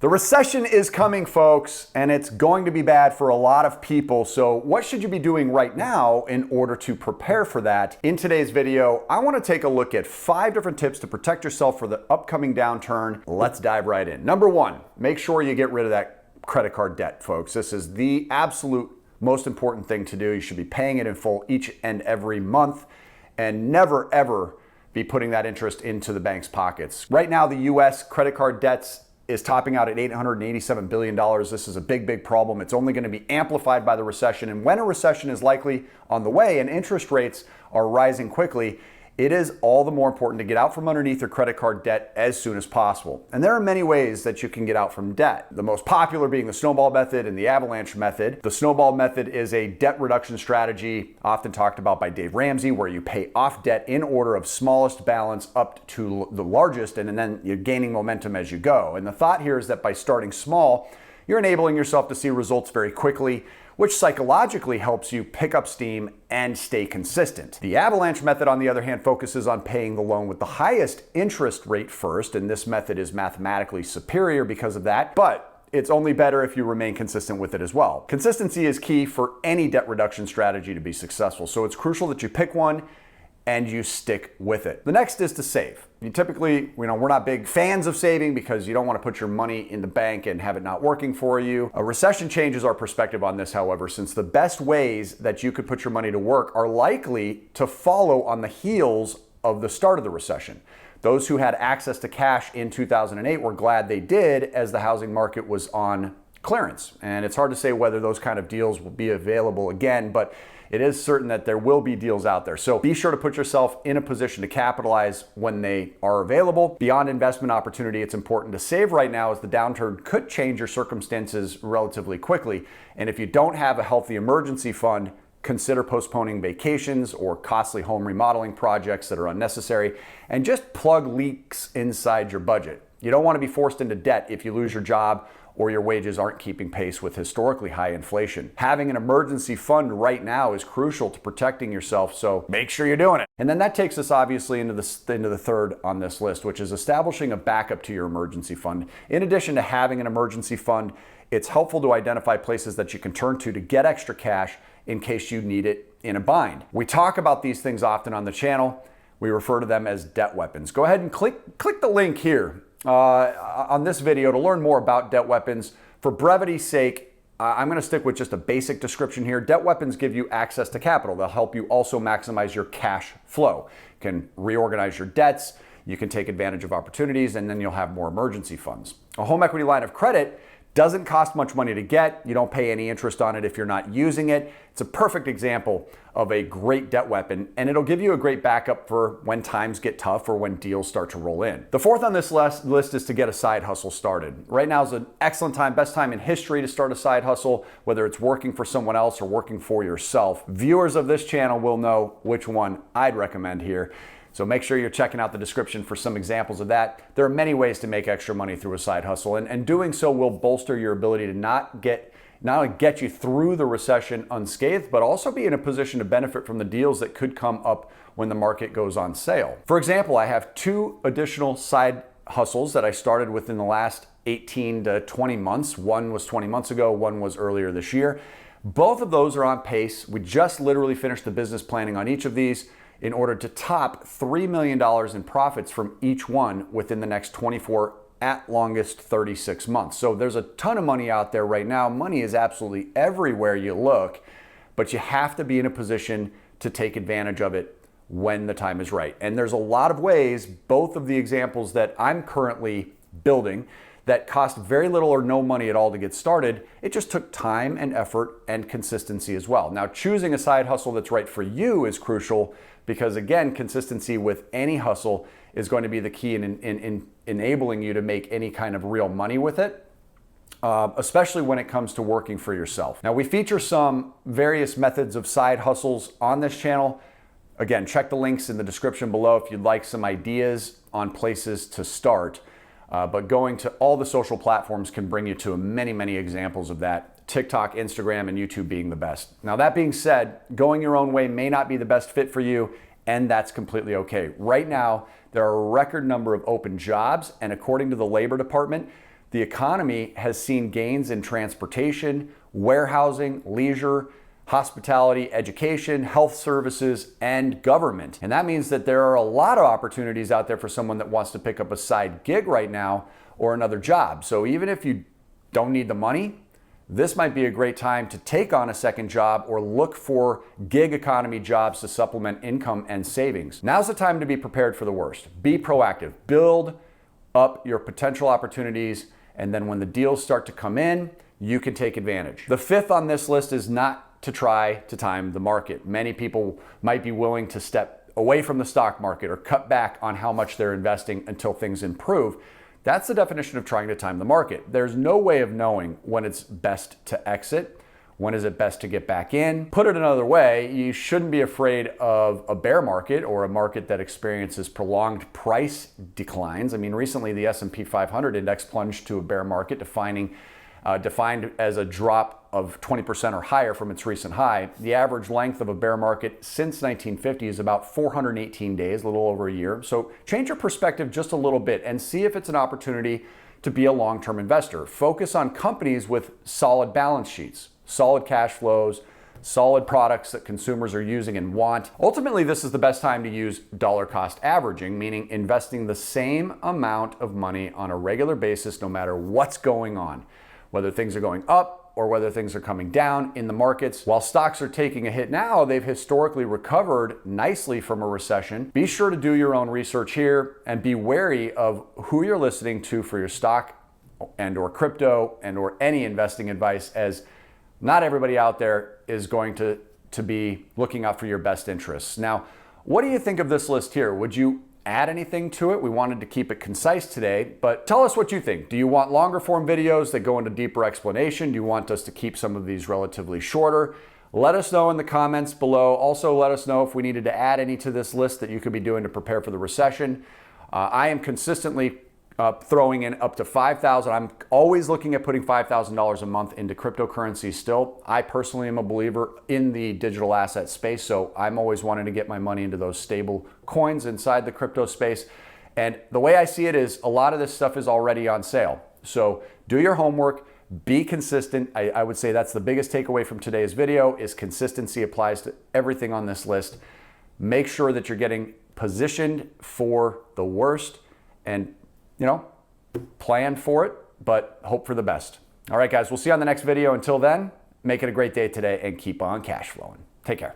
The recession is coming, folks, and it's going to be bad for a lot of people. So what should you be doing right now in order to prepare for that? In today's video, I want to take a look at 5 different tips to protect yourself for the upcoming downturn. Let's dive right in. Number 1, make sure you get rid of that credit card debt, folks. This is the absolute most important thing to do. You should be paying it in full each and every month and never, ever be putting that interest into the bank's pockets. Right now, the US credit card debts is topping out at $887 billion. This is a big, big problem. It's only going to be amplified by the recession. And when a recession is likely on the way and interest rates are rising quickly, it is all the more important to get out from underneath your credit card debt as soon as possible. And there are many ways that you can get out from debt. The most popular being the snowball method and the avalanche method. The snowball method is a debt reduction strategy often talked about by Dave Ramsey, where you pay off debt in order of smallest balance up to the largest, and then you're gaining momentum as you go. And the thought here is that by starting small, you're enabling yourself to see results very quickly, which psychologically helps you pick up steam and stay consistent. The avalanche method, on the other hand, focuses on paying the loan with the highest interest rate first, and this method is mathematically superior because of that, but it's only better if you remain consistent with it as well. Consistency is key for any debt reduction strategy to be successful, so it's crucial that you pick one and you stick with it. The next is to save. You typically, we're not big fans of saving because you don't want to put your money in the bank and have it not working for you. A recession changes our perspective on this, however, since the best ways that you could put your money to work are likely to follow on the heels of the start of the recession. Those who had access to cash in 2008 were glad they did, as the housing market was on clearance. And it's hard to say whether those kind of deals will be available again, but it is certain that there will be deals out there. So be sure to put yourself in a position to capitalize when they are available. Beyond investment opportunity, it's important to save right now, as the downturn could change your circumstances relatively quickly. And if you don't have a healthy emergency fund, consider postponing vacations or costly home remodeling projects that are unnecessary, and just plug leaks inside your budget. You don't want to be forced into debt if you lose your job or your wages aren't keeping pace with historically high inflation. Having an emergency fund right now is crucial to protecting yourself, so make sure you're doing it. And then that takes us obviously into the third on this list, which is establishing a backup to your emergency fund. In addition to having an emergency fund, it's helpful to identify places that you can turn to get extra cash in case you need it in a bind. We talk about these things often on the channel. We refer to them as debt weapons. Go ahead and click the link here on this video to learn more about debt weapons. For brevity's sake, I'm going to stick with just a basic description here. Debt weapons give you access to capital. They'll help you also maximize your cash flow. You can reorganize your debts, you can take advantage of opportunities, and then you'll have more emergency funds. A home equity line of credit doesn't cost much money to get. You don't pay any interest on it if you're not using it. It's a perfect example of a great debt weapon, and it'll give you a great backup for when times get tough or when deals start to roll in. The fourth on this list is to get a side hustle started. Right now is an excellent time, best time in history to start a side hustle, whether it's working for someone else or working for yourself. Viewers of this channel will know which one I'd recommend here. So make sure you're checking out the description for some examples of that. There are many ways to make extra money through a side hustle, and doing so will bolster your ability to not only get you through the recession unscathed, but also be in a position to benefit from the deals that could come up when the market goes on sale. For example, I have 2 additional side hustles that I started within the last 18 to 20 months. One was 20 months ago, one was earlier this year. Both of those are on pace. We just literally finished the business planning on each of these in order to top $3 million in profits from each one within the next 24, at longest 36 months. So there's a ton of money out there right now. Money is absolutely everywhere you look, but you have to be in a position to take advantage of it when the time is right. And there's a lot of ways, both of the examples that I'm currently building, that cost very little or no money at all to get started. It just took time and effort and consistency as well. Now, choosing a side hustle that's right for you is crucial, because again, consistency with any hustle is going to be the key in enabling you to make any kind of real money with it, especially when it comes to working for yourself. Now, we feature some various methods of side hustles on this channel. Again, check the links in the description below if you'd like some ideas on places to start. But going to all the social platforms can bring you to many, many examples of that. TikTok, Instagram, and YouTube being the best. Now, that being said, going your own way may not be the best fit for you, and that's completely okay. Right now, there are a record number of open jobs, and according to the Labor Department, the economy has seen gains in transportation, warehousing, leisure, hospitality, education, health services, and government. And that means that there are a lot of opportunities out there for someone that wants to pick up a side gig right now or another job. So even if you don't need the money, this might be a great time to take on a second job or look for gig economy jobs to supplement income and savings. Now's the time to be prepared for the worst. Be proactive. Build up your potential opportunities, and then when the deals start to come in, you can take advantage. The fifth on this list is not to try to time the market. Many people might be willing to step away from the stock market or cut back on how much they're investing until things improve. That's the definition of trying to time the market. There's no way of knowing when it's best to exit, when is it best to get back in. Put it another way, you shouldn't be afraid of a bear market or a market that experiences prolonged price declines. I mean, recently the S&P 500 index plunged to a bear market, defined as a drop of 20% or higher from its recent high. The average length of a bear market since 1950 is about 418 days, a little over a year. So change your perspective just a little bit and see if it's an opportunity to be a long-term investor. Focus on companies with solid balance sheets, solid cash flows, solid products that consumers are using and want. Ultimately, this is the best time to use dollar cost averaging, meaning investing the same amount of money on a regular basis no matter what's going on, whether things are going up or whether things are coming down in the markets. While stocks are taking a hit now, they've historically recovered nicely from a recession. Be sure to do your own research here and be wary of who you're listening to for your stock and or crypto and or any investing advice, as not everybody out there is going to be looking out for your best interests. Now, what do you think of this list here? Would you add anything to it? We wanted to keep it concise today, but tell us what you think. Do you want longer form videos that go into deeper explanation? Do you want us to keep some of these relatively shorter? Let us know in the comments below. Also, let us know if we needed to add any to this list that you could be doing to prepare for the recession. I am consistently throwing in up to $5,000. I'm always looking at putting $5,000 a month into cryptocurrency still. I personally am a believer in the digital asset space, so I'm always wanting to get my money into those stable coins inside the crypto space. And the way I see it is a lot of this stuff is already on sale. So do your homework, be consistent. I would say that's the biggest takeaway from today's video is consistency applies to everything on this list. Make sure that you're getting positioned for the worst and plan for it, but hope for the best. All right, guys, we'll see you on the next video. Until then, make it a great day today and keep on cash flowing. Take care.